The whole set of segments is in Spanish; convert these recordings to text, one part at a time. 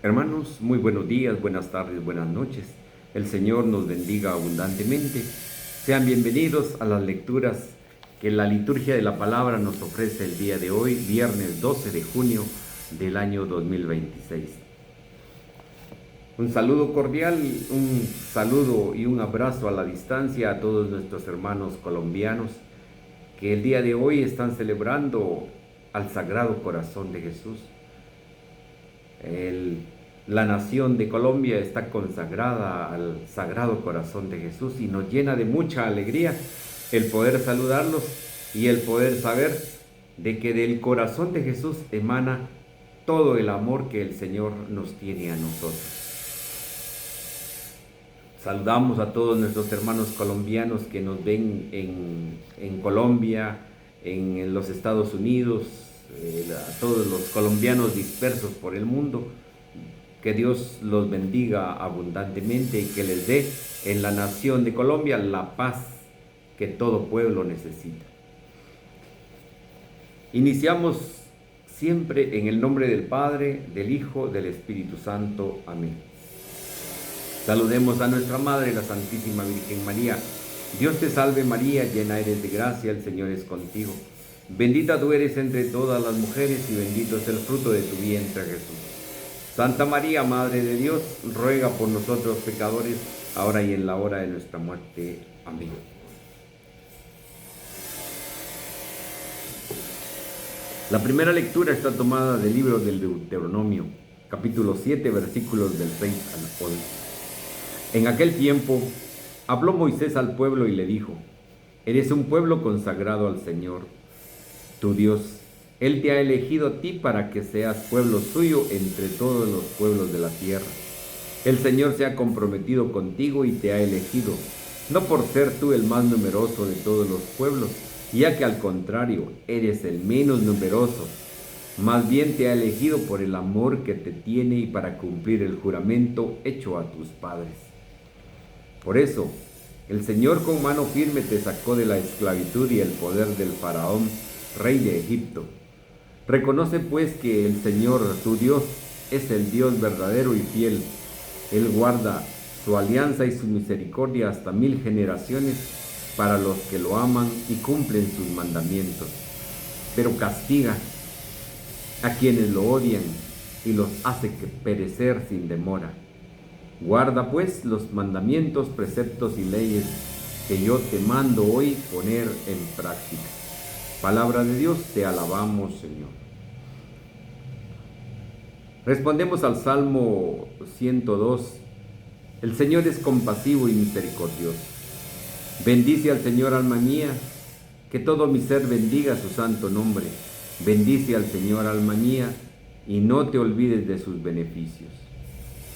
Hermanos, muy buenos días, buenas tardes, buenas noches. El Señor nos bendiga abundantemente. Sean bienvenidos a las lecturas que la liturgia de la palabra nos ofrece el día de hoy, viernes 12 de junio del año 2026. Un saludo cordial, un saludo y un abrazo a la distancia a todos nuestros hermanos colombianos que el día de hoy están celebrando al Sagrado Corazón de Jesús. La nación de Colombia está consagrada al Sagrado Corazón de Jesús y nos llena de mucha alegría el poder saludarlos y el poder saber de que del corazón de Jesús emana todo el amor que el Señor nos tiene a nosotros. Saludamos a todos nuestros hermanos colombianos que nos ven en Colombia, en los Estados Unidos, a todos los colombianos dispersos por el mundo. Que Dios los bendiga abundantemente y que les dé en la nación de Colombia la paz que todo pueblo necesita. Iniciamos siempre en el nombre del Padre, del Hijo, del Espíritu Santo. Amén. Saludemos a nuestra Madre, la Santísima Virgen María. Dios te salve María, llena eres de gracia, el Señor es contigo. Bendita tú eres entre todas las mujeres y bendito es el fruto de tu vientre, Jesús. Santa María, Madre de Dios, ruega por nosotros pecadores, ahora y en la hora de nuestra muerte. Amén. La primera lectura está tomada del libro del Deuteronomio, capítulo 7, versículos del 6 al 11. En aquel tiempo, habló Moisés al pueblo y le dijo: Eres un pueblo consagrado al Señor, tu Dios. Él te ha elegido a ti para que seas pueblo suyo entre todos los pueblos de la tierra. El Señor se ha comprometido contigo y te ha elegido, no por ser tú el más numeroso de todos los pueblos, ya que al contrario, eres el menos numeroso. Más bien te ha elegido por el amor que te tiene y para cumplir el juramento hecho a tus padres. Por eso, el Señor con mano firme te sacó de la esclavitud y el poder del faraón, rey de Egipto. Reconoce pues que el Señor, tu Dios, es el Dios verdadero y fiel. Él guarda su alianza y su misericordia hasta 1000 generaciones para los que lo aman y cumplen sus mandamientos. Pero castiga a quienes lo odian y los hace perecer sin demora. Guarda pues los mandamientos, preceptos y leyes que yo te mando hoy poner en práctica. Palabra de Dios, te alabamos, Señor. Respondemos al Salmo 102. El Señor es compasivo y misericordioso. Bendice al Señor, alma mía, que todo mi ser bendiga su santo nombre. Bendice al Señor, alma mía, y no te olvides de sus beneficios.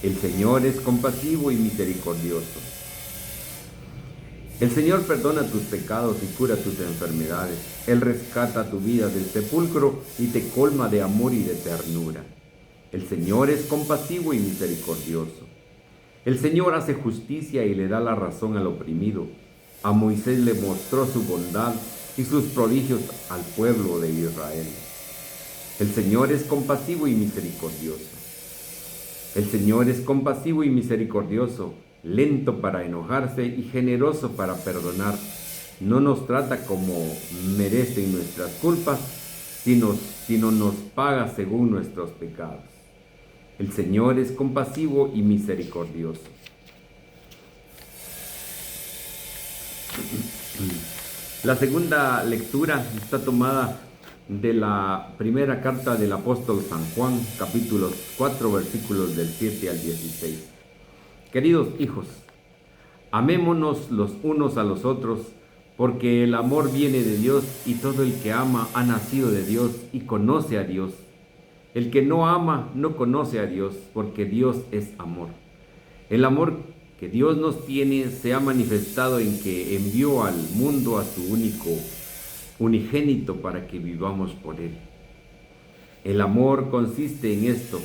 El Señor es compasivo y misericordioso. El Señor perdona tus pecados y cura tus enfermedades. Él rescata tu vida del sepulcro y te colma de amor y de ternura. El Señor es compasivo y misericordioso. El Señor hace justicia y le da la razón al oprimido. A Moisés le mostró su bondad y sus prodigios al pueblo de Israel. El Señor es compasivo y misericordioso. El Señor es compasivo y misericordioso, lento para enojarse y generoso para perdonar. No nos trata como merecen nuestras culpas, sino nos paga según nuestros pecados. El Señor es compasivo y misericordioso. La segunda lectura está tomada de la primera carta del apóstol San Juan, capítulo 4, versículos del 7 al 16. Queridos hijos, amémonos los unos a los otros, porque el amor viene de Dios y todo el que ama ha nacido de Dios y conoce a Dios. El que no ama no conoce a Dios, porque Dios es amor. El amor que Dios nos tiene se ha manifestado en que envió al mundo a su unigénito para que vivamos por él. El amor consiste en esto,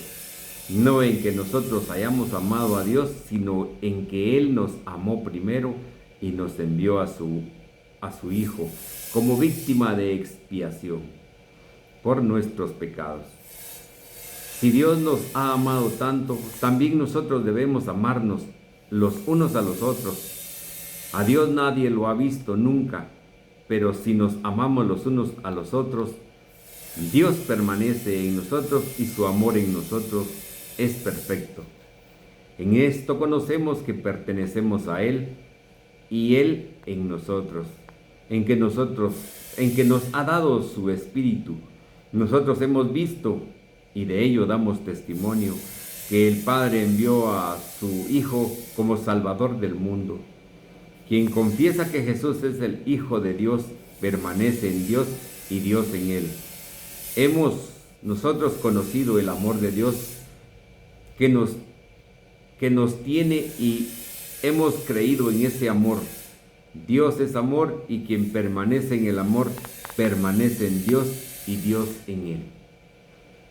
no en que nosotros hayamos amado a Dios, sino en que Él nos amó primero y nos envió a su Hijo como víctima de expiación por nuestros pecados. Si Dios nos ha amado tanto, también nosotros debemos amarnos los unos a los otros. A Dios nadie lo ha visto nunca, pero si nos amamos los unos a los otros, Dios permanece en nosotros y su amor en nosotros es perfecto. En esto conocemos que pertenecemos a Él y Él en nosotros, en que nos ha dado su Espíritu. Nosotros hemos visto y de ello damos testimonio que el Padre envió a su Hijo como Salvador del mundo. Quien confiesa que Jesús es el Hijo de Dios, permanece en Dios y Dios en él. Hemos nosotros conocido el amor de Dios que nos tiene y hemos creído en ese amor. Dios es amor y quien permanece en el amor, permanece en Dios y Dios en él.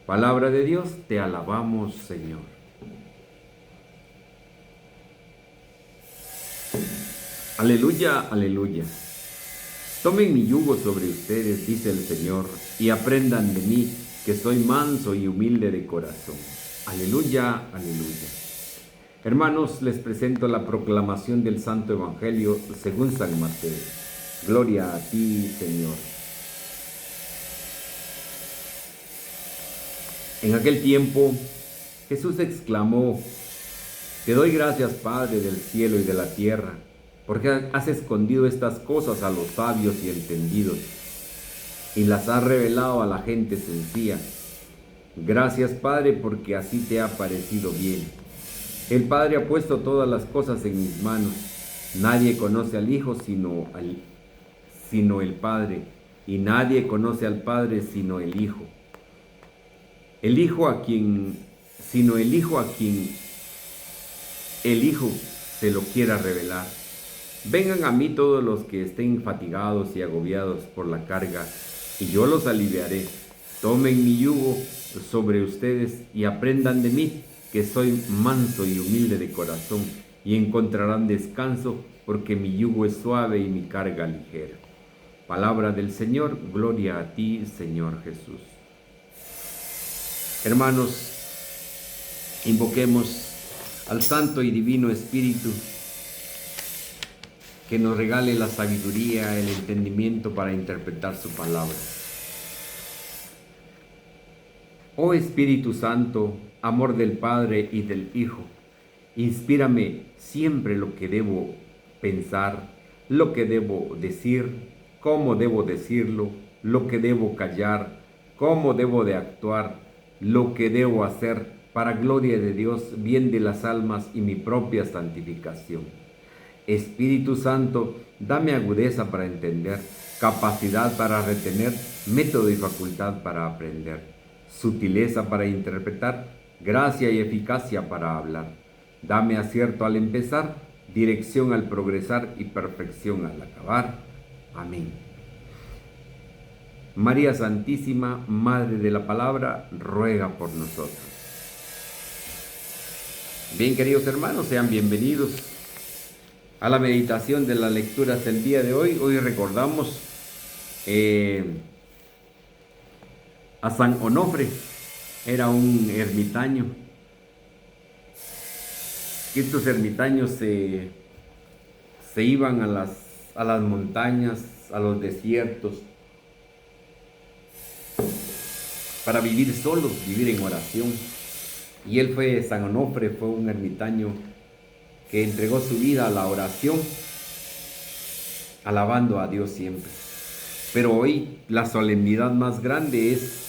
Palabra de Dios, te alabamos, Señor. Aleluya, aleluya. Tomen mi yugo sobre ustedes, dice el Señor, y aprendan de mí, que soy manso y humilde de corazón. Aleluya, aleluya. Hermanos, les presento la proclamación del Santo Evangelio según San Mateo. Gloria a ti, Señor. En aquel tiempo, Jesús exclamó: Te doy gracias, Padre del cielo y de la tierra, porque has escondido estas cosas a los sabios y entendidos, y las has revelado a la gente sencilla. Gracias, Padre, porque así te ha parecido bien. El Padre ha puesto todas las cosas en mis manos. Nadie conoce al Hijo sino el Padre, y nadie conoce al Padre sino el Hijo. El Hijo a quien el Hijo se lo quiera revelar. Vengan a mí todos los que estén fatigados y agobiados por la carga, y yo los aliviaré. Tomen mi yugo sobre ustedes y aprendan de mí, que soy manso y humilde de corazón, y encontrarán descanso, porque mi yugo es suave y mi carga ligera. Palabra del Señor, gloria a ti, Señor Jesús. Hermanos, invoquemos al Santo y Divino Espíritu, que nos regale la sabiduría, el entendimiento para interpretar su palabra. Oh Espíritu Santo, amor del Padre y del Hijo, inspírame siempre lo que debo pensar, lo que debo decir, cómo debo decirlo, lo que debo callar, cómo debo de actuar, lo que debo hacer, para gloria de Dios, bien de las almas y mi propia santificación. Espíritu Santo, dame agudeza para entender, capacidad para retener, método y facultad para aprender, sutileza para interpretar, gracia y eficacia para hablar. Dame acierto al empezar, dirección al progresar y perfección al acabar. Amén. María Santísima, Madre de la Palabra, ruega por nosotros. Bien, queridos hermanos, sean bienvenidos a la meditación de las lecturas del día de hoy. Hoy recordamos a San Onofre. Era un ermitaño. Estos ermitaños se iban a las montañas, a los desiertos, para vivir solos, vivir en oración. Y San Onofre fue un ermitaño que entregó su vida a la oración, alabando a Dios siempre. Pero hoy la solemnidad más grande es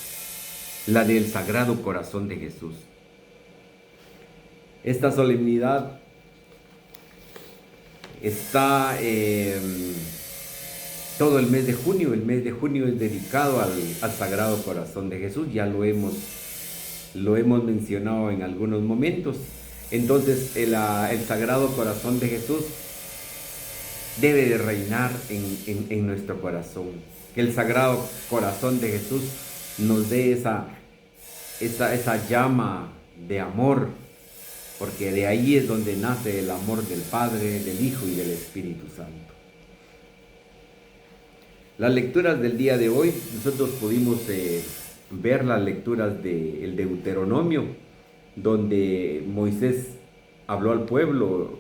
la del Sagrado Corazón de Jesús. Esta solemnidad está todo el mes de junio. El mes de junio es dedicado al Sagrado Corazón de Jesús. Ya lo hemos mencionado en algunos momentos. Entonces el Sagrado Corazón de Jesús debe de reinar en nuestro corazón. Que el Sagrado Corazón de Jesús nos dé esa llama de amor, porque de ahí es donde nace el amor del Padre, del Hijo y del Espíritu Santo. Las lecturas del día de hoy, nosotros pudimos ver las lecturas del Deuteronomio, donde Moisés habló al pueblo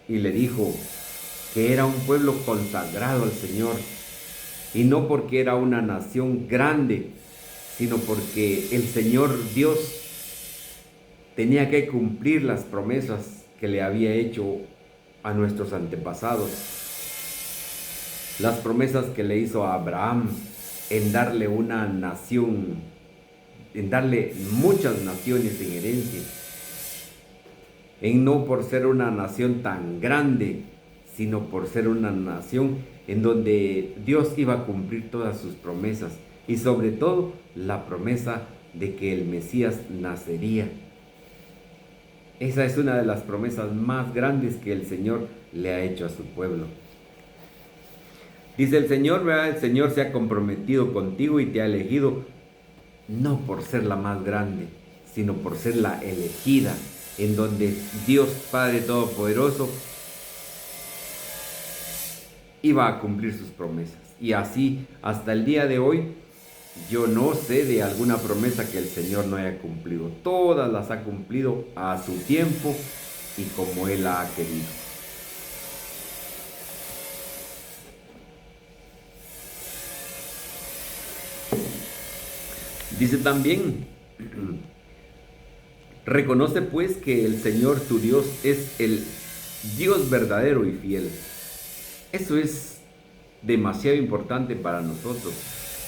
y le dijo que era un pueblo consagrado al Señor, y no porque era una nación grande, sino porque el Señor Dios tenía que cumplir las promesas que le había hecho a nuestros antepasados, las promesas que le hizo a Abraham en darle una nación, en darle muchas naciones en herencia, en no por ser una nación tan grande, sino por ser una nación en donde Dios iba a cumplir todas sus promesas, y sobre todo la promesa de que el Mesías nacería. Esa es una de las promesas más grandes que el Señor le ha hecho a su pueblo. Dice el Señor, ¿verdad? El Señor se ha comprometido contigo y te ha elegido, no por ser la más grande, sino por ser la elegida, en donde Dios Padre Todopoderoso iba a cumplir sus promesas. Y así, hasta el día de hoy, yo no sé de alguna promesa que el Señor no haya cumplido. Todas las ha cumplido a su tiempo y como Él ha querido. Dice también, reconoce pues que el Señor tu Dios es el Dios verdadero y fiel. Eso es demasiado importante para nosotros.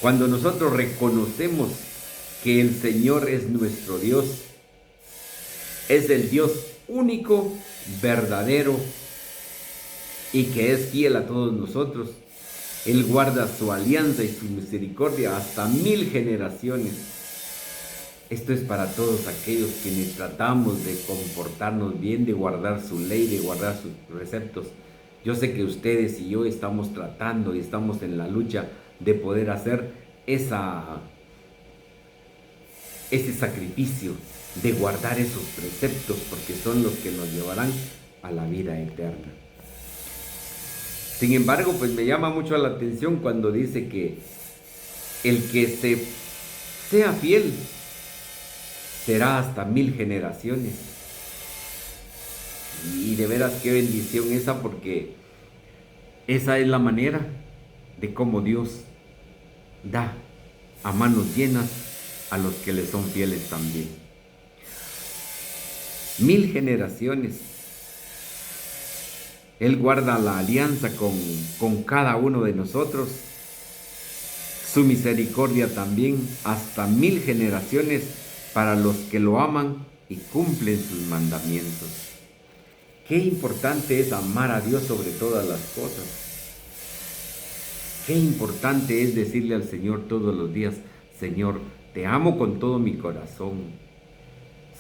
Cuando nosotros reconocemos que el Señor es nuestro Dios, es el Dios único, verdadero y que es fiel a todos nosotros. Él guarda su alianza y su misericordia hasta 1000 generaciones. Esto es para todos aquellos quienes tratamos de comportarnos bien, de guardar su ley, de guardar sus preceptos. Yo sé que ustedes y yo estamos tratando y estamos en la lucha de poder hacer ese sacrificio, de guardar esos preceptos, porque son los que nos llevarán a la vida eterna. Sin embargo, pues me llama mucho la atención cuando dice que el que sea fiel será hasta 1000 generaciones. Y de veras qué bendición esa, porque esa es la manera de cómo Dios da a manos llenas a los que le son fieles también. 1000 generaciones. Él guarda la alianza con cada uno de nosotros. Su misericordia también hasta 1000 generaciones para los que lo aman y cumplen sus mandamientos. Qué importante es amar a Dios sobre todas las cosas. Qué importante es decirle al Señor todos los días: Señor, te amo con todo mi corazón.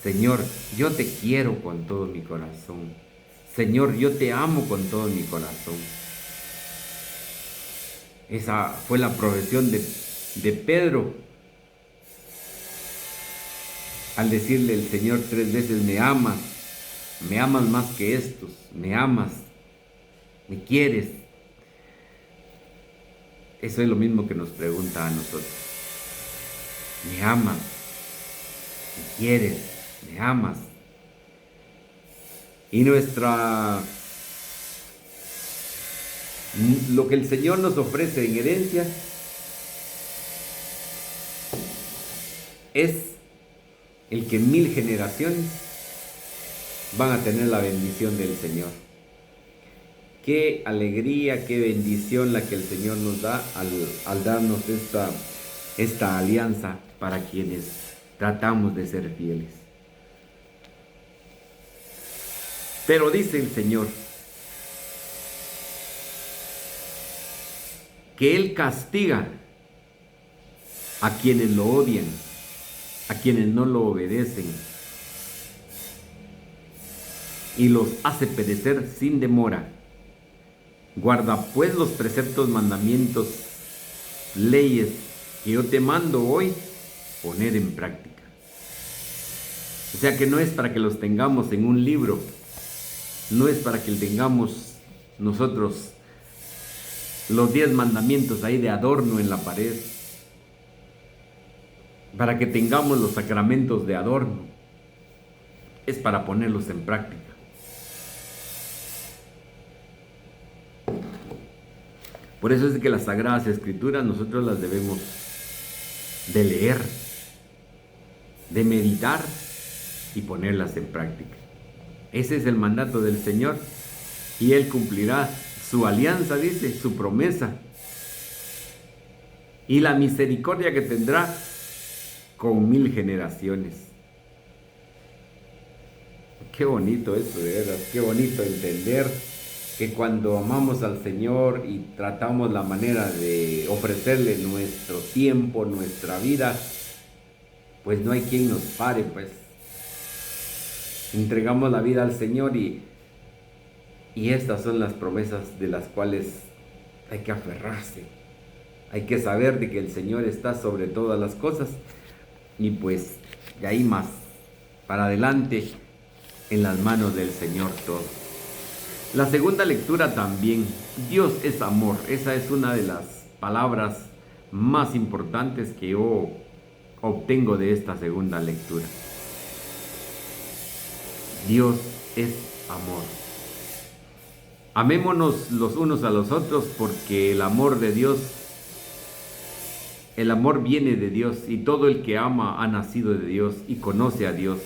Señor, yo te quiero con todo mi corazón. Señor, yo te amo con todo mi corazón. Esa fue la profesión de Pedro al decirle el Señor 3 veces: me amas más que estos, me amas, me quieres. Eso es lo mismo que nos pregunta a nosotros: me amas, me quieres, me amas. Y lo que el Señor nos ofrece en herencia es el que 1000 generaciones van a tener la bendición del Señor. Qué alegría, qué bendición la que el Señor nos da al darnos esta alianza para quienes tratamos de ser fieles. Pero dice el Señor que Él castiga a quienes lo odian, a quienes no lo obedecen, y los hace perecer sin demora. Guarda pues los preceptos, mandamientos, leyes que yo te mando hoy poner en práctica. O sea que no es para que los tengamos en un libro, no es para que tengamos nosotros los 10 mandamientos ahí de adorno en la pared. para que tengamos los sacramentos de adorno, es para ponerlos en práctica. Por eso es que las Sagradas Escrituras nosotros las debemos de leer, de meditar y ponerlas en práctica. Ese es el mandato del Señor y Él cumplirá su alianza, dice, su promesa y la misericordia que tendrá con 1000 generaciones. Qué bonito eso, de verdad, qué bonito entender que cuando amamos al Señor y tratamos la manera de ofrecerle nuestro tiempo, nuestra vida, pues no hay quien nos pare, pues entregamos la vida al Señor y estas son las promesas de las cuales hay que aferrarse. Hay que saber de que el Señor está sobre todas las cosas y pues de ahí más para adelante en las manos del Señor todo. La segunda lectura también, Dios es amor. Esa es una de las palabras más importantes que yo obtengo de esta segunda lectura. Dios es amor. Amémonos los unos a los otros porque el amor de Dios, el amor viene de Dios y todo el que ama ha nacido de Dios y conoce a Dios.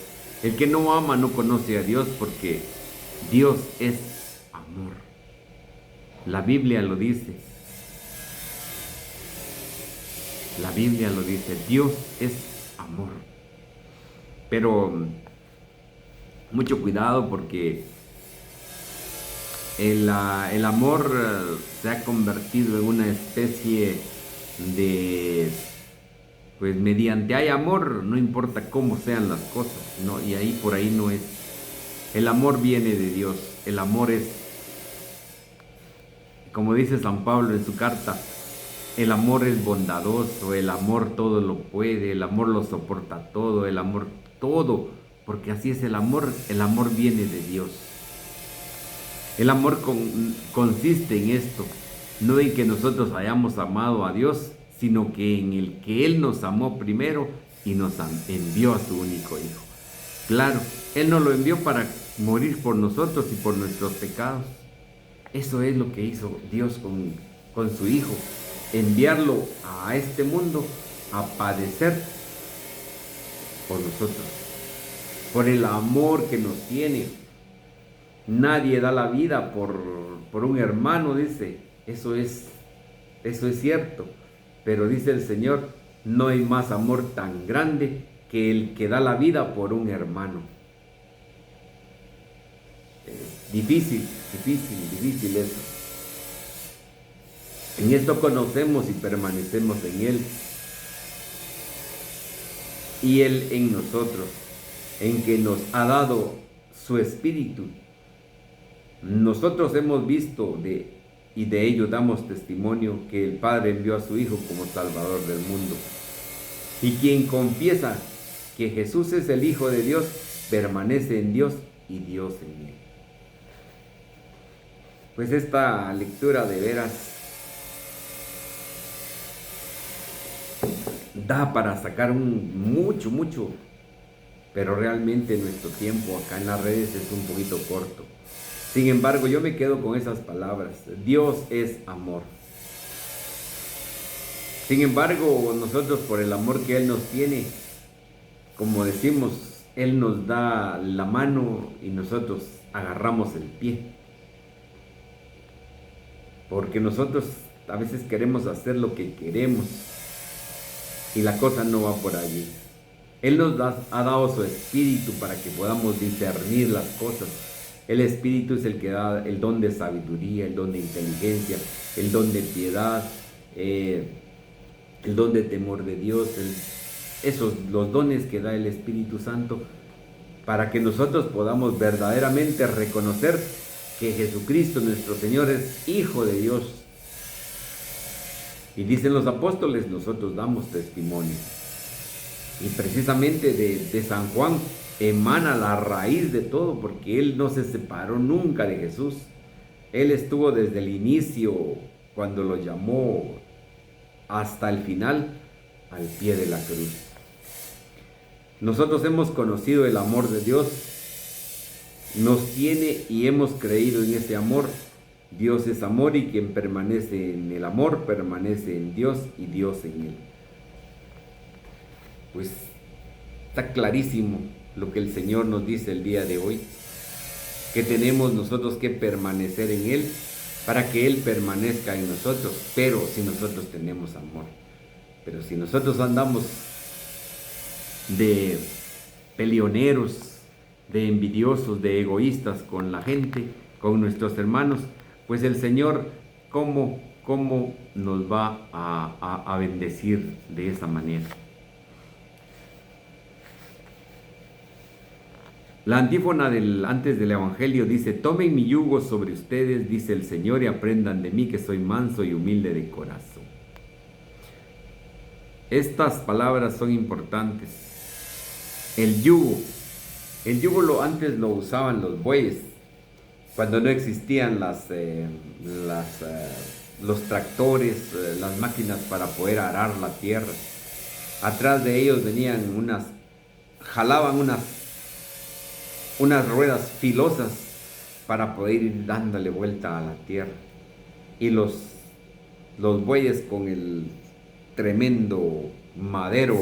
El que no ama no conoce a Dios porque Dios es amor. La Biblia lo dice. La Biblia lo dice. Dios es amor. Pero mucho cuidado porque el amor se ha convertido en una especie de, pues mediante hay amor, no importa cómo sean las cosas, no, y ahí por ahí no es. El amor viene de Dios, el amor es, como dice San Pablo en su carta, el amor es bondadoso, el amor todo lo puede, el amor lo soporta todo, el amor todo, porque así es el amor viene de Dios. El amor consiste en esto, no en que nosotros hayamos amado a Dios, sino que en el que Él nos amó primero y nos envió a su único Hijo. Claro, Él nos lo envió para morir por nosotros y por nuestros pecados. Eso es lo que hizo Dios con su Hijo, enviarlo a este mundo a padecer por nosotros, por el amor que nos tiene. Nadie da la vida por un hermano, dice. Eso es cierto. Pero dice el Señor, no hay más amor tan grande que el que da la vida por un hermano. Difícil eso. En esto conocemos y permanecemos en Él. Y Él en nosotros, en que nos ha dado su Espíritu. Nosotros hemos visto y de ello damos testimonio que el Padre envió a su Hijo como Salvador del mundo. Y quien confiesa que Jesús es el Hijo de Dios, permanece en Dios y Dios en él. Pues esta lectura de veras da para sacar mucho, pero realmente nuestro tiempo acá en las redes es un poquito corto. Sin embargo, yo me quedo con esas palabras. Dios es amor. Sin embargo, nosotros por el amor que Él nos tiene, como decimos, Él nos da la mano y nosotros agarramos el pie. Porque nosotros a veces queremos hacer lo que queremos y la cosa no va por allí. Él nos ha dado su Espíritu para que podamos discernir las cosas. El Espíritu es el que da el don de sabiduría, el don de inteligencia, el don de piedad, el don de temor de Dios, los dones que da el Espíritu Santo, para que nosotros podamos verdaderamente reconocer que Jesucristo nuestro Señor es Hijo de Dios. Y dicen los apóstoles, nosotros damos testimonio. Y precisamente de San Juan emana la raíz de todo, porque él no se separó nunca de Jesús. Él estuvo desde el inicio, cuando lo llamó, hasta el final, al pie de la cruz. Nosotros hemos conocido el amor de Dios, nos tiene y hemos creído en ese amor. Dios es amor y quien permanece en el amor permanece en Dios y Dios en él. Pues está clarísimo lo que el Señor nos dice el día de hoy, que tenemos nosotros que permanecer en Él para que Él permanezca en nosotros, pero si nosotros tenemos amor. Pero si nosotros andamos de peleoneros, de envidiosos, de egoístas con la gente, con nuestros hermanos, pues el Señor, ¿cómo nos va a bendecir de esa manera? La antífona antes del Evangelio dice: tomen mi yugo sobre ustedes, dice el Señor, y aprendan de mí que soy manso y humilde de corazón. Estas palabras son importantes. El yugo antes lo usaban los bueyes, cuando no existían los tractores, las máquinas para poder arar la tierra. Atrás de ellos venían jalaban unas ruedas filosas para poder ir dándole vuelta a la tierra. Y los bueyes con el tremendo madero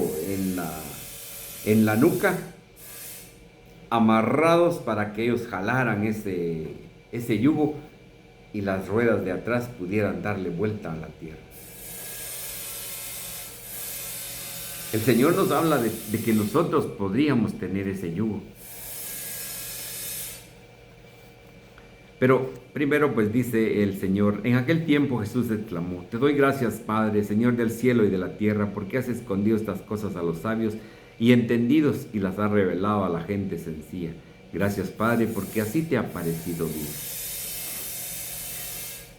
en la nuca, amarrados para que ellos jalaran ese yugo y las ruedas de atrás pudieran darle vuelta a la tierra. El Señor nos habla de que nosotros podríamos tener ese yugo. Pero primero pues dice el Señor: en aquel tiempo Jesús exclamó: te doy gracias, Padre, Señor del cielo y de la tierra, porque has escondido estas cosas a los sabios y entendidos y las has revelado a la gente sencilla. Gracias, Padre, porque así te ha parecido bien.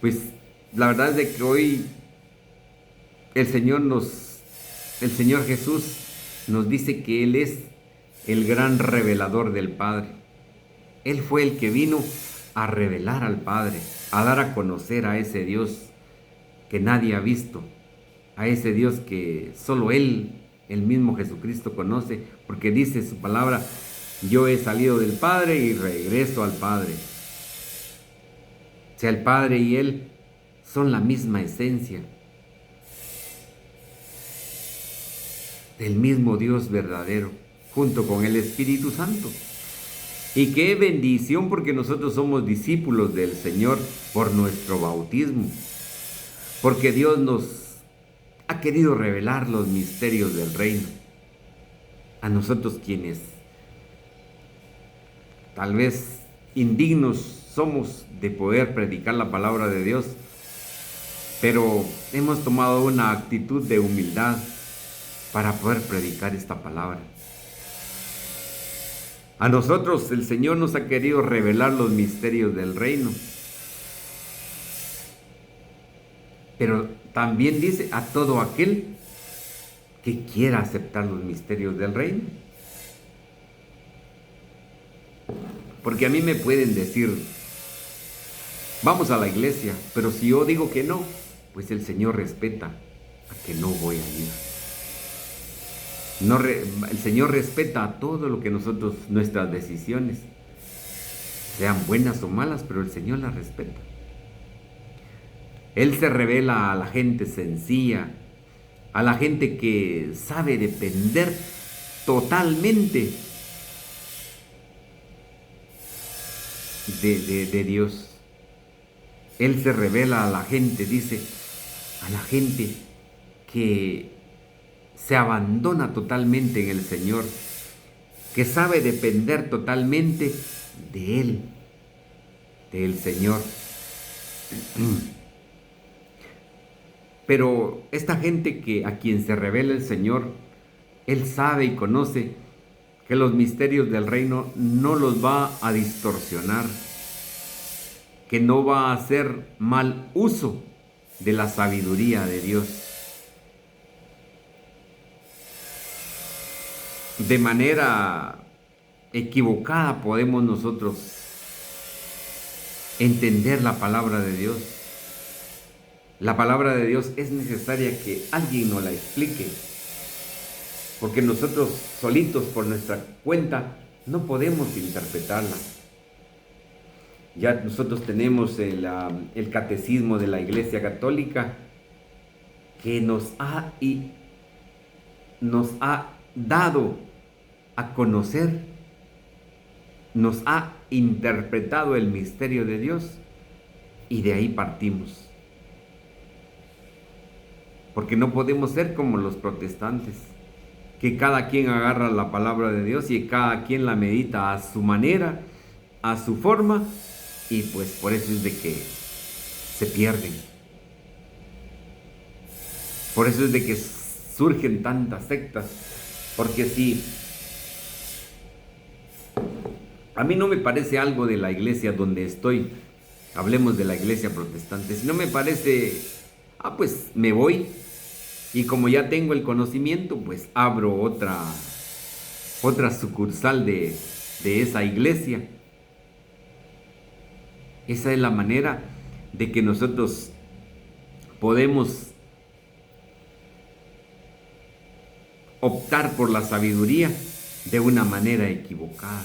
Pues la verdad es de que hoy el Señor Jesús nos dice que Él es el gran revelador del Padre. Él fue el que vino a revelar al Padre, a dar a conocer a ese Dios que nadie ha visto, a ese Dios que solo Él, el mismo Jesucristo, conoce, porque dice su palabra: yo he salido del Padre y regreso al Padre. O sea, el Padre y Él son la misma esencia del mismo Dios verdadero, junto con el Espíritu Santo. Y qué bendición, porque nosotros somos discípulos del Señor por nuestro bautismo, porque Dios nos ha querido revelar los misterios del reino a nosotros, quienes tal vez indignos somos de poder predicar la palabra de Dios, pero hemos tomado una actitud de humildad para poder predicar esta palabra. A nosotros el Señor nos ha querido revelar los misterios del reino. Pero también dice: a todo aquel que quiera aceptar los misterios del reino. Porque a mí me pueden decir: vamos a la iglesia, pero si yo digo que no, pues el Señor respeta a que no voy a ir. El Señor respeta a todo lo que nuestras decisiones, sean buenas o malas, pero el Señor las respeta. Él se revela a la gente sencilla, a la gente que sabe depender totalmente de Dios. Él se revela a la gente, dice, a la gente que se abandona totalmente en el Señor, que sabe depender totalmente de Él, del Señor. Pero esta gente a quien se revela el Señor, Él sabe y conoce que los misterios del reino no los va a distorsionar, que no va a hacer mal uso de la sabiduría de Dios. De manera equivocada podemos nosotros entender la palabra de Dios. La palabra de Dios es necesaria que alguien nos la explique. porque nosotros solitos por nuestra cuenta no podemos interpretarla. Ya nosotros tenemos el catecismo de la Iglesia Católica que nos ha dado a conocer, nos ha interpretado el misterio de Dios, y de ahí partimos. Porque no podemos ser como los protestantes, que cada quien agarra la palabra de Dios y cada quien la medita a su manera, a su forma, y pues por eso es de que se pierden. Por eso es de que surgen tantas sectas, porque si a mí no me parece algo de la iglesia donde estoy, hablemos de la iglesia protestante, si no me parece, pues me voy, y como ya tengo el conocimiento, pues abro otra sucursal de esa iglesia. Esa es la manera de que nosotros podemos optar por la sabiduría de una manera equivocada.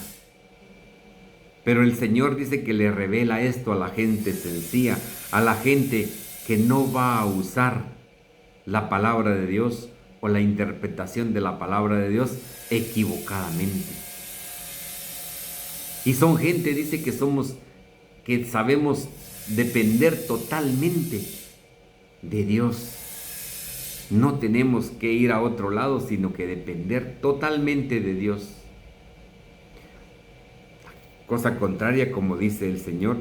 Pero el Señor dice que le revela esto a la gente sencilla, a la gente que no va a usar la palabra de Dios o la interpretación de la palabra de Dios equivocadamente. Y son gente, dice, que sabemos depender totalmente de Dios. No tenemos que ir a otro lado, sino que depender totalmente de Dios. Cosa contraria, como dice el Señor,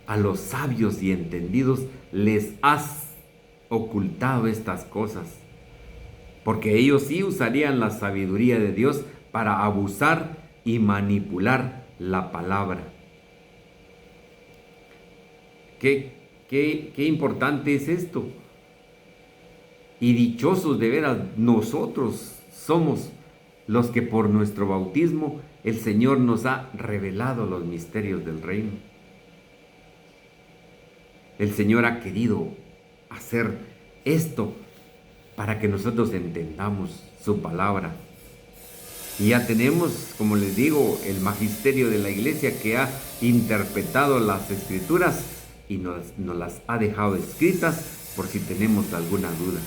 a los sabios y entendidos les has ocultado estas cosas, porque ellos sí usarían la sabiduría de Dios para abusar y manipular la palabra. Qué importante es esto. Y dichosos de veras nosotros somos los que por nuestro bautismo el Señor nos ha revelado los misterios del reino. El Señor ha querido hacer esto para que nosotros entendamos su palabra. Y ya tenemos, como les digo, el magisterio de la iglesia que ha interpretado las escrituras y nos las ha dejado escritas por si tenemos alguna duda.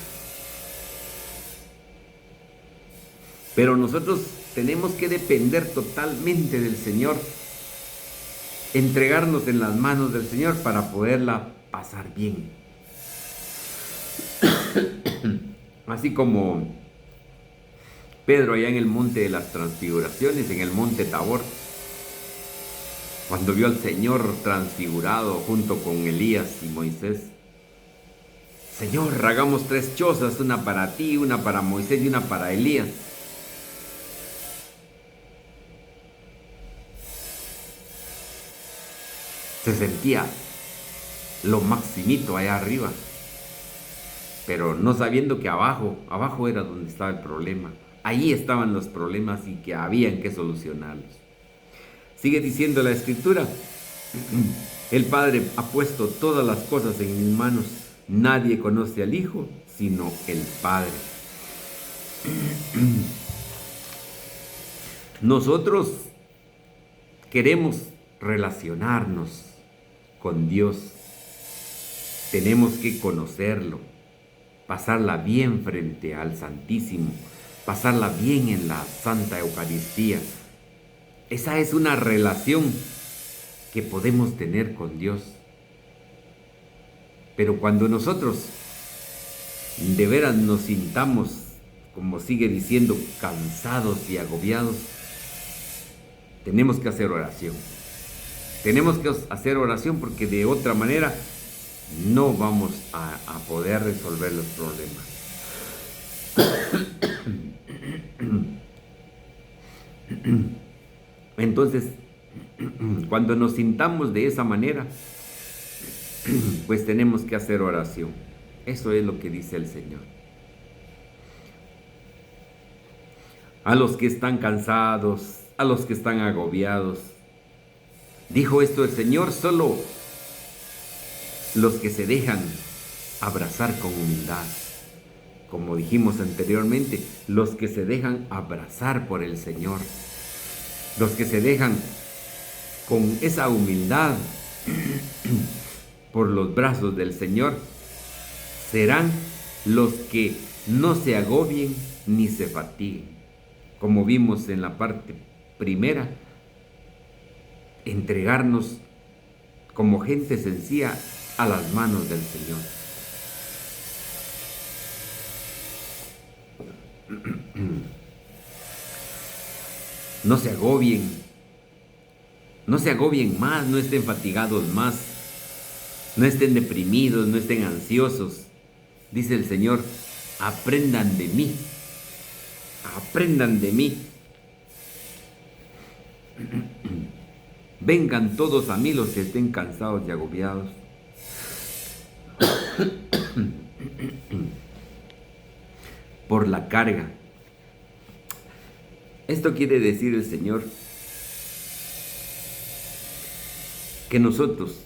Pero nosotros tenemos que depender totalmente del Señor, entregarnos en las manos del Señor para poderla pasar bien. Así como Pedro allá en el monte de las transfiguraciones, en el monte Tabor, cuando vio al Señor transfigurado junto con Elías y Moisés. Señor, hagamos 3 chozas, una para ti, una para Moisés y una para Elías. Se sentía lo maximito allá arriba, pero no sabiendo que abajo era donde estaba el problema. Ahí estaban los problemas y que habían que solucionarlos. Sigue diciendo la Escritura: el Padre ha puesto todas las cosas en mis manos. Nadie conoce al Hijo sino el Padre. Nosotros queremos relacionarnos con Dios. Tenemos que conocerlo, pasarla bien frente al Santísimo, pasarla bien en la Santa Eucaristía. Esa es una relación que podemos tener con Dios. Pero cuando nosotros de veras nos sintamos, como sigue diciendo, cansados y agobiados, tenemos que hacer oración. Tenemos que hacer oración porque de otra manera no vamos a poder resolver los problemas. Entonces, cuando nos sintamos de esa manera, pues tenemos que hacer oración. Eso es lo que dice el Señor. A los que están cansados, a los que están agobiados. Dijo esto el Señor: solo los que se dejan abrazar con humildad. como dijimos anteriormente, los que se dejan abrazar por el Señor, los que se dejan con esa humildad por los brazos del Señor, serán los que no se agobien ni se fatiguen. Como vimos en la parte primera, entregarnos como gente sencilla a las manos del Señor. No se agobien, no se agobien más, no estén fatigados más, no estén deprimidos, no estén ansiosos. Dice el Señor, aprendan de mí, aprendan de mí. Vengan todos a mí los que estén cansados y agobiados. Por la carga. Esto quiere decir el Señor que nosotros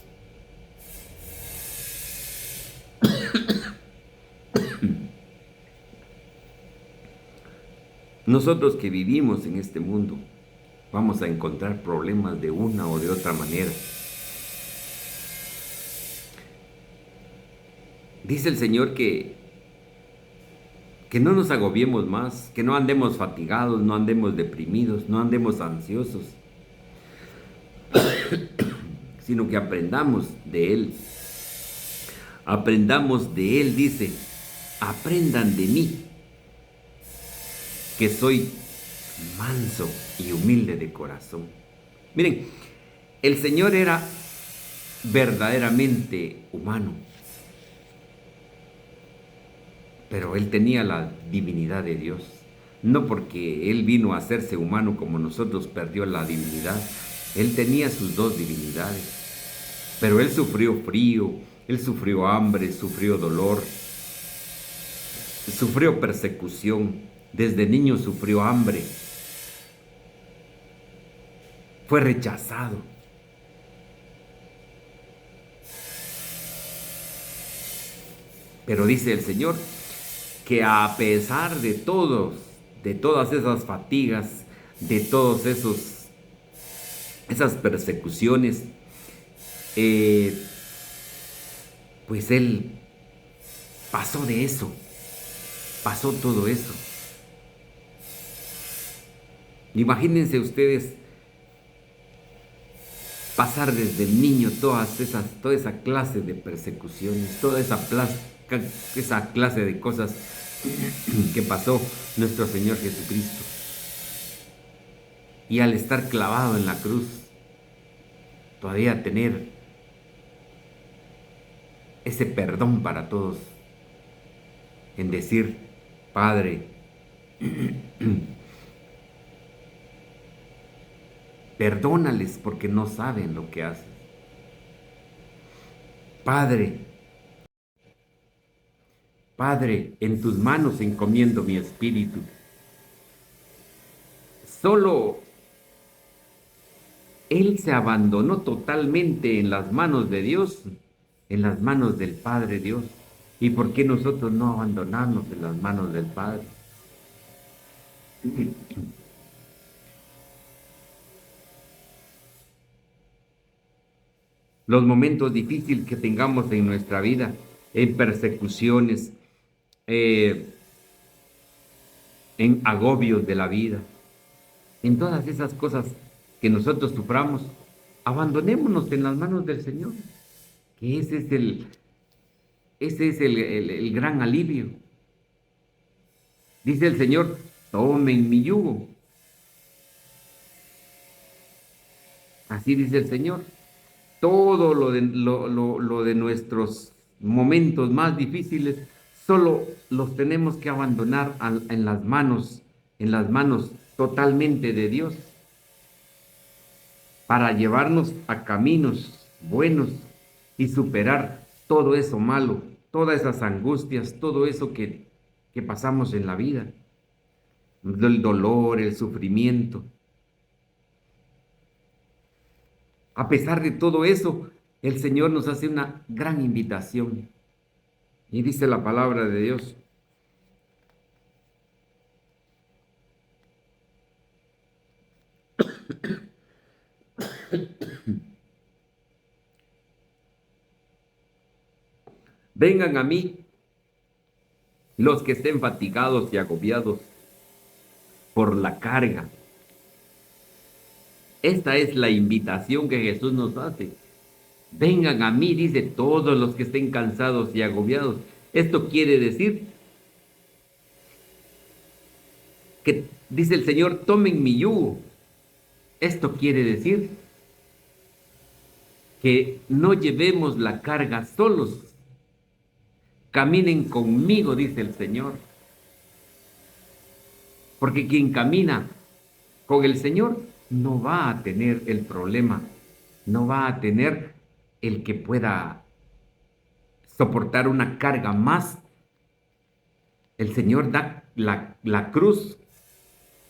que vivimos en este mundo vamos a encontrar problemas de una o de otra manera. Dice el Señor que no nos agobiemos más, que no andemos fatigados, no andemos deprimidos, no andemos ansiosos, sino que aprendamos de Él. Aprendamos de Él, dice, aprendan de mí, que soy manso y humilde de corazón. Miren, el Señor era verdaderamente humano, pero Él tenía la divinidad de Dios. No porque Él vino a hacerse humano como nosotros perdió la divinidad. Él tenía sus dos divinidades, pero Él sufrió frío, Él sufrió hambre, sufrió dolor, sufrió persecución. Desde niño sufrió hambre, fue rechazado. Pero dice el Señor que a pesar de todas esas fatigas, de todos esas persecuciones, pues Él pasó de eso, pasó todo eso. Imagínense ustedes pasar desde el niño toda esa clase de persecuciones, toda esa clase de cosas que pasó nuestro Señor Jesucristo. Y al estar clavado en la cruz, todavía tener ese perdón para todos, en decir, Padre, perdónales porque no saben lo que hacen. Padre, en tus manos encomiendo mi espíritu. Solo Él se abandonó totalmente en las manos de Dios, en las manos del Padre Dios. ¿Y por qué nosotros no abandonarnos en las manos del Padre? Los momentos difíciles que tengamos en nuestra vida, en persecuciones, en agobios de la vida, en todas esas cosas que nosotros suframos, abandonémonos en las manos del Señor, que ese es el gran alivio. Dice el Señor, tomen mi yugo. Así dice el Señor. Todo lo de nuestros momentos más difíciles, solo los tenemos que abandonar en las manos totalmente de Dios, para llevarnos a caminos buenos y superar todo eso malo, todas esas angustias, todo eso que pasamos en la vida, el dolor, el sufrimiento. A pesar de todo eso, el Señor nos hace una gran invitación. Y dice la palabra de Dios Vengan a mí los que estén fatigados y agobiados por la carga. Esta es la invitación que Jesús nos hace. Vengan a mí, dice, todos los que estén cansados y agobiados. Esto quiere decir que, dice el Señor, tomen mi yugo. Esto quiere decir que no llevemos la carga solos. Caminen conmigo, dice el Señor. Porque quien camina con el Señor no va a tener el problema, no va a tener el que pueda soportar una carga más. El Señor da la cruz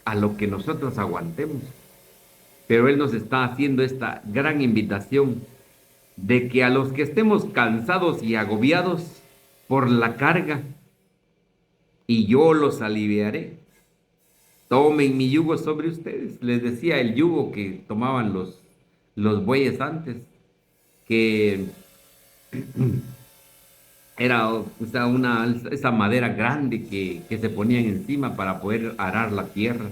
a lo que nosotros aguantemos. Pero Él nos está haciendo esta gran invitación de que a los que estemos cansados y agobiados por la carga, y yo los aliviaré. Tomen mi yugo sobre ustedes. Les decía el yugo que tomaban los bueyes antes, que era, o sea, esa madera grande que se ponían encima para poder arar la tierra.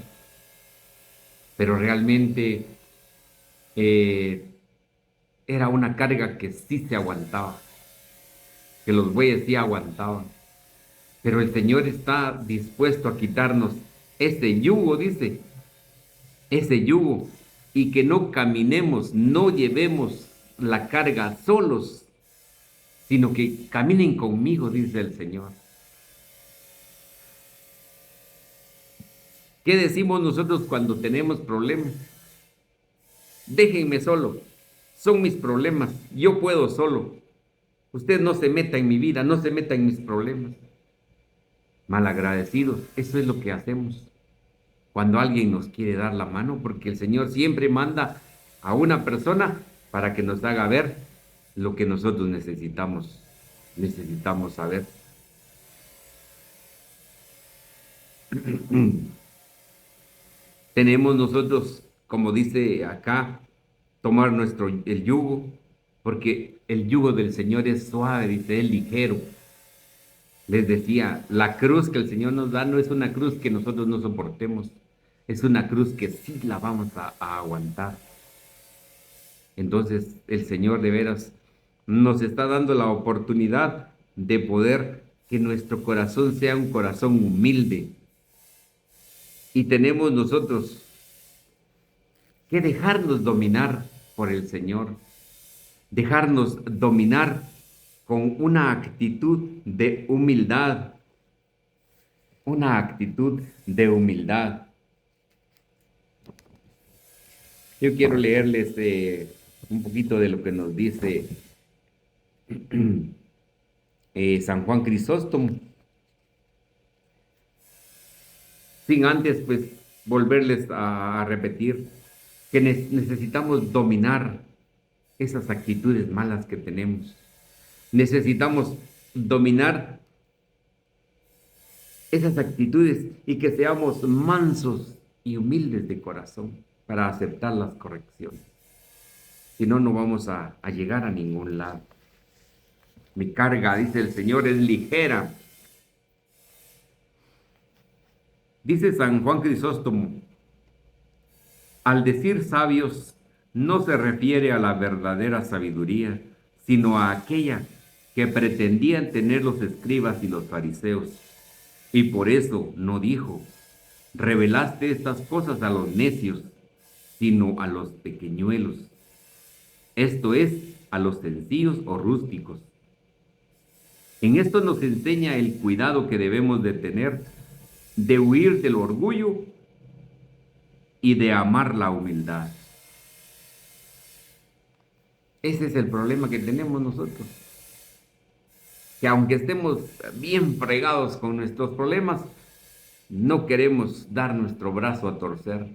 Pero realmente eh, era una carga que sí se aguantaba, que los bueyes sí aguantaban. Pero el Señor está dispuesto a quitarnos ese yugo, dice, ese yugo, y que no caminemos, no llevemos la carga solos, sino que caminen conmigo, dice el Señor. ¿Qué decimos nosotros cuando tenemos problemas? Déjenme solo, son mis problemas, yo puedo solo. Usted no se meta en mi vida, no se meta en mis problemas. Malagradecidos, eso es lo que hacemos cuando alguien nos quiere dar la mano, porque el Señor siempre manda a una persona para que nos haga ver lo que nosotros necesitamos saber. Tenemos nosotros, como dice acá, tomar el yugo, porque el yugo del Señor es suave, dice, es ligero. Les decía, la cruz que el Señor nos da no es una cruz que nosotros no soportemos, es una cruz que sí la vamos a aguantar. Entonces el Señor de veras nos está dando la oportunidad de poder que nuestro corazón sea un corazón humilde. Y tenemos nosotros que dejarnos dominar por el Señor, dejarnos dominar con una actitud de humildad, una actitud de humildad. Yo quiero leerles un poquito de lo que nos dice San Juan Crisóstomo, sin antes pues volverles a repetir que necesitamos dominar esas actitudes malas que tenemos. Necesitamos dominar esas actitudes y que seamos mansos y humildes de corazón para aceptar las correcciones. Si no, no vamos a llegar a ningún lado. Mi carga, dice el Señor, es ligera. Dice San Juan Crisóstomo, al decir sabios, no se refiere a la verdadera sabiduría, sino a aquella que pretendían tener los escribas y los fariseos. Y por eso no dijo, revelaste estas cosas a los necios, sino a los pequeñuelos. Esto es, a los sencillos o rústicos. En esto nos enseña el cuidado que debemos de tener, de huir del orgullo y de amar la humildad. Ese es el problema que tenemos nosotros. Que aunque estemos bien fregados con nuestros problemas, no queremos dar nuestro brazo a torcer.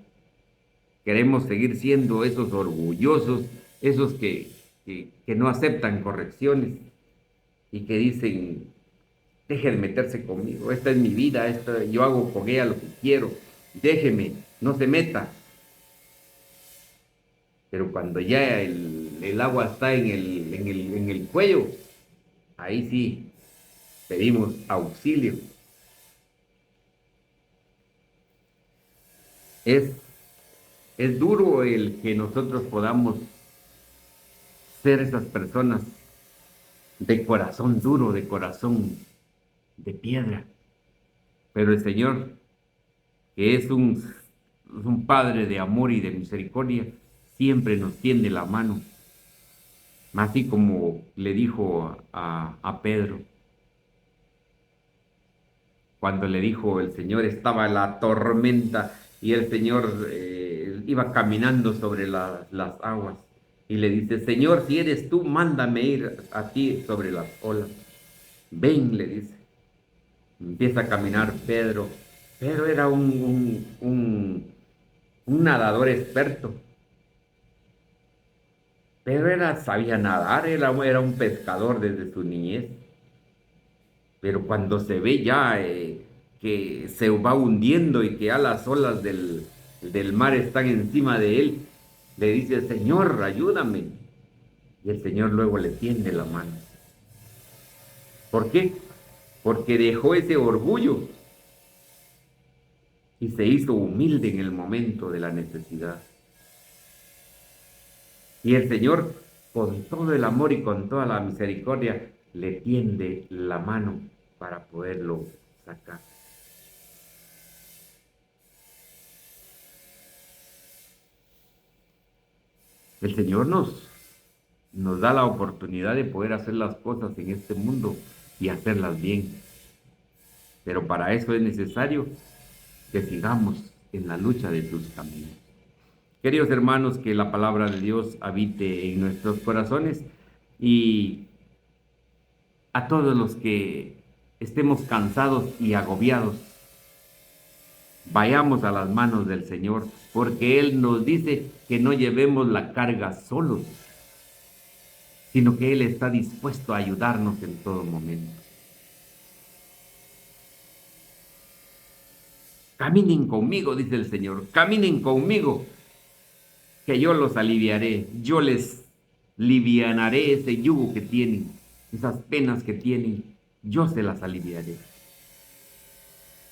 Queremos seguir siendo esos orgullosos, esos que no aceptan correcciones y que dicen, deje de meterse conmigo, esta es mi vida, yo hago con ella lo que quiero, déjeme, no se meta. Pero cuando ya el agua está en el cuello, ahí sí pedimos auxilio. Es, es duro el que nosotros podamos ser esas personas de corazón duro, de corazón de piedra. Pero el Señor, que es un Padre de amor y de misericordia, siempre nos tiende la mano. Así como le dijo a Pedro, cuando le dijo el Señor, estaba la tormenta y el Señor iba caminando sobre las aguas. Y le dice, Señor, si eres tú, mándame ir a ti sobre las olas. Ven, le dice. Empieza a caminar Pedro. Pedro era un nadador experto. Pedro sabía nadar, era un pescador desde su niñez. Pero cuando se ve ya que se va hundiendo y que ya las olas del mar están encima de él, le dice, Señor, ayúdame. Y el Señor luego le tiende la mano. ¿Por qué? Porque dejó ese orgullo y se hizo humilde en el momento de la necesidad. Y el Señor, con todo el amor y con toda la misericordia, le tiende la mano para poderlo sacar. El Señor nos da la oportunidad de poder hacer las cosas en este mundo y hacerlas bien. Pero para eso es necesario que sigamos en la lucha de sus caminos. Queridos hermanos, que la palabra de Dios habite en nuestros corazones y a todos los que estemos cansados y agobiados, vayamos a las manos del Señor, porque Él nos dice que no llevemos la carga solos, sino que Él está dispuesto a ayudarnos en todo momento. Caminen conmigo, dice el Señor, caminen conmigo, que yo los aliviaré, yo les livianaré ese yugo que tienen, esas penas que tienen, yo se las aliviaré.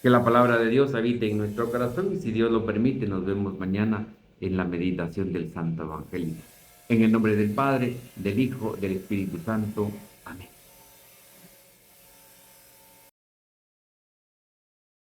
Que la palabra de Dios habite en nuestro corazón y si Dios lo permite, nos vemos mañana en la meditación del Santo Evangelio. En el nombre del Padre, del Hijo, del Espíritu Santo. Amén.